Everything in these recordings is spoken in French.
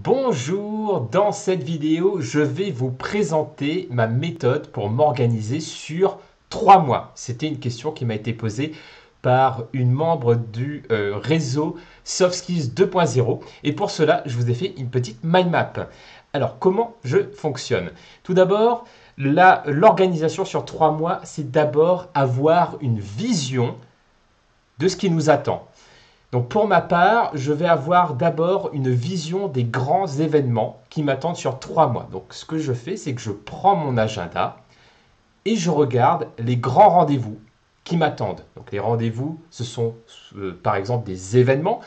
Bonjour, dans cette vidéo, je vais vous présenter ma méthode pour m'organiser sur 3 mois. C'était une question qui m'a été posée par une membre du réseau Soft Skills 2.0 et pour cela, je vous ai fait une petite mind map. Alors, comment je fonctionne? Tout d'abord, l'organisation sur 3 mois, c'est d'abord avoir une vision de ce qui nous attend. Donc pour ma part, je vais avoir d'abord une vision des grands événements qui m'attendent sur 3 mois. Donc ce que je fais, c'est que je prends mon agenda et je regarde les grands rendez-vous qui m'attendent. Donc les rendez-vous, ce sont par exemple des événements,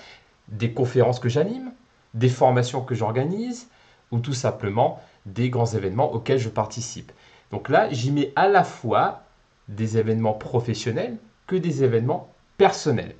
des conférences que j'anime, des formations que j'organise ou tout simplement des grands événements auxquels je participe. Donc là, j'y mets à la fois des événements professionnels que des événements personnels.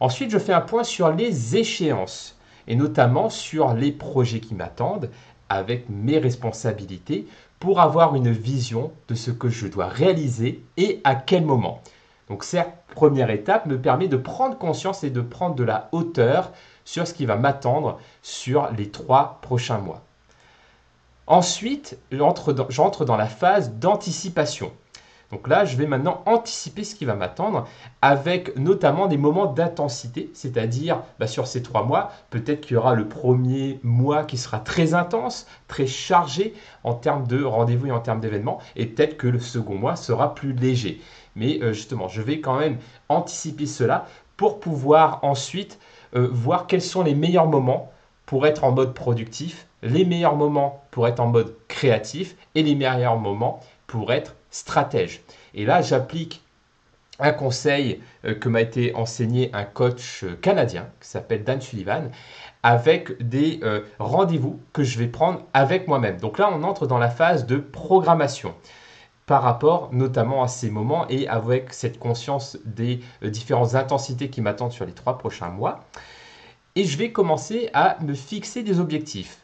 Ensuite, je fais un point sur les échéances et notamment sur les projets qui m'attendent avec mes responsabilités pour avoir une vision de ce que je dois réaliser et à quel moment. Donc cette première étape me permet de prendre conscience et de prendre de la hauteur sur ce qui va m'attendre sur les 3 prochains mois. Ensuite, j'entre dans la phase d'anticipation. Donc là, je vais maintenant anticiper ce qui va m'attendre avec notamment des moments d'intensité, c'est-à-dire sur ces 3 mois, peut-être qu'il y aura le premier mois qui sera très intense, très chargé en termes de rendez-vous et en termes d'événements, et peut-être que le second mois sera plus léger. Mais justement, je vais quand même anticiper cela pour pouvoir ensuite voir quels sont les meilleurs moments pour être en mode productif, les meilleurs moments pour être en mode créatif et les meilleurs moments pour être stratège. Et là, j'applique un conseil que m'a été enseigné un coach canadien qui s'appelle Dan Sullivan avec des rendez-vous que je vais prendre avec moi-même. Donc là, on entre dans la phase de programmation par rapport notamment à ces moments et avec cette conscience des différentes intensités qui m'attendent sur les 3 prochains mois. Et je vais commencer à me fixer des objectifs.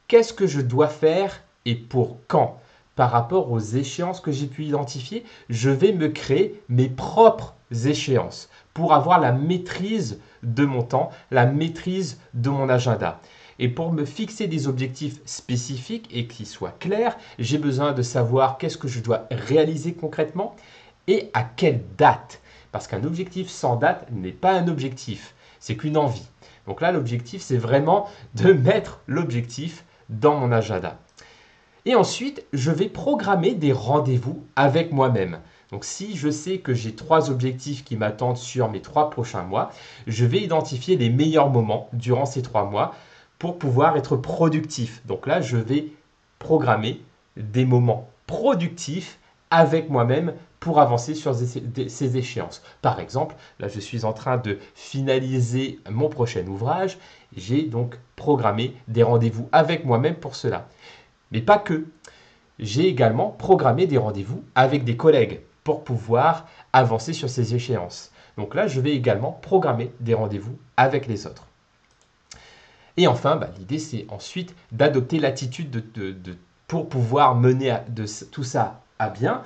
Qu'est-ce que je dois faire et pour quand? Par rapport aux échéances que j'ai pu identifier, je vais me créer mes propres échéances pour avoir la maîtrise de mon temps, la maîtrise de mon agenda. Et pour me fixer des objectifs spécifiques et qui soient clairs, j'ai besoin de savoir qu'est-ce que je dois réaliser concrètement et à quelle date. Parce qu'un objectif sans date n'est pas un objectif, c'est qu'une envie. Donc là, l'objectif, c'est vraiment de mettre l'objectif dans mon agenda. Et ensuite, je vais programmer des rendez-vous avec moi-même. Donc si je sais que j'ai 3 objectifs qui m'attendent sur mes 3 prochains mois, je vais identifier les meilleurs moments durant ces 3 mois pour pouvoir être productif. Donc là, je vais programmer des moments productifs avec moi-même pour avancer sur ces échéances. Par exemple, là, je suis en train de finaliser mon prochain ouvrage. J'ai donc programmé des rendez-vous avec moi-même pour cela. Mais pas que. J'ai également programmé des rendez-vous avec des collègues pour pouvoir avancer sur ces échéances. Donc là, je vais également programmer des rendez-vous avec les autres. Et enfin, l'idée, c'est ensuite d'adopter l'attitude pour pouvoir mener tout ça à bien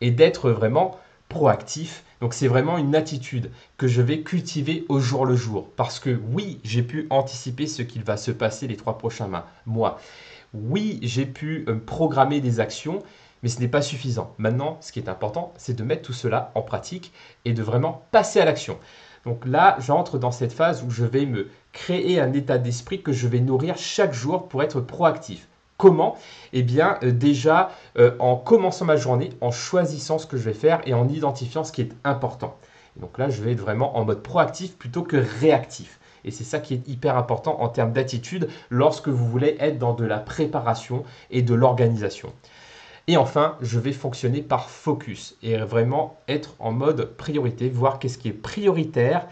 et d'être vraiment proactif. Donc c'est vraiment une attitude que je vais cultiver au jour le jour. Parce que oui, j'ai pu anticiper ce qu'il va se passer les 3 prochains mois. Oui, j'ai pu programmer des actions, mais ce n'est pas suffisant. Maintenant, ce qui est important, c'est de mettre tout cela en pratique et de vraiment passer à l'action. Donc là, j'entre dans cette phase où je vais me créer un état d'esprit que je vais nourrir chaque jour pour être proactif. Comment? Eh bien, déjà en commençant ma journée, en choisissant ce que je vais faire et en identifiant ce qui est important. Et donc là, je vais être vraiment en mode proactif plutôt que réactif. Et c'est ça qui est hyper important en termes d'attitude lorsque vous voulez être dans de la préparation et de l'organisation. Et enfin, je vais fonctionner par focus et vraiment être en mode priorité, voir qu'est-ce qui est prioritaire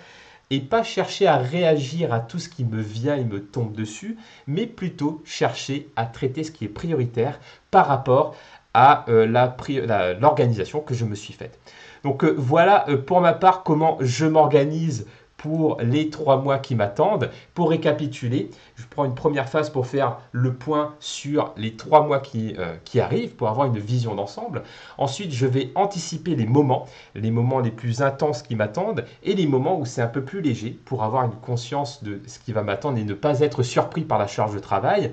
et pas chercher à réagir à tout ce qui me vient et me tombe dessus, mais plutôt chercher à traiter ce qui est prioritaire par rapport à l'organisation que je me suis faite. Donc voilà pour ma part comment je m'organise pour les 3 mois qui m'attendent. Pour récapituler, je prends une première phase pour faire le point sur les 3 mois qui arrivent, pour avoir une vision d'ensemble. Ensuite, je vais anticiper les moments les plus intenses qui m'attendent et les moments où c'est un peu plus léger pour avoir une conscience de ce qui va m'attendre et ne pas être surpris par la charge de travail.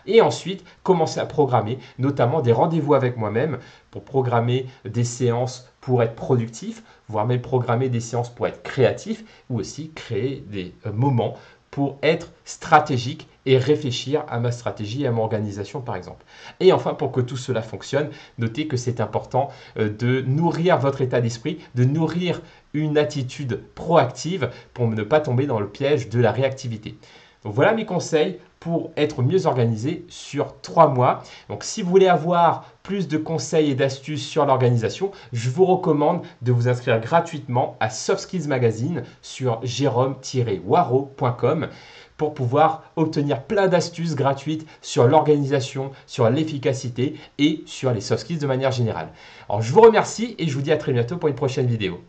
Et ensuite, commencer à programmer, notamment des rendez-vous avec moi-même pour programmer des séances pour être productif, voire même programmer des séances pour être créatif, ou aussi créer des moments pour être stratégique et réfléchir à ma stratégie et à mon organisation par exemple. Et enfin, pour que tout cela fonctionne, notez que c'est important de nourrir votre état d'esprit, de nourrir une attitude proactive pour ne pas tomber dans le piège de la réactivité. Donc voilà mes conseils pour être mieux organisé sur 3 mois. Donc si vous voulez avoir plus de conseils et d'astuces sur l'organisation, je vous recommande de vous inscrire gratuitement à Soft Skills Magazine sur jerome-waro.com pour pouvoir obtenir plein d'astuces gratuites sur l'organisation, sur l'efficacité et sur les soft skills de manière générale. Alors je vous remercie et je vous dis à très bientôt pour une prochaine vidéo.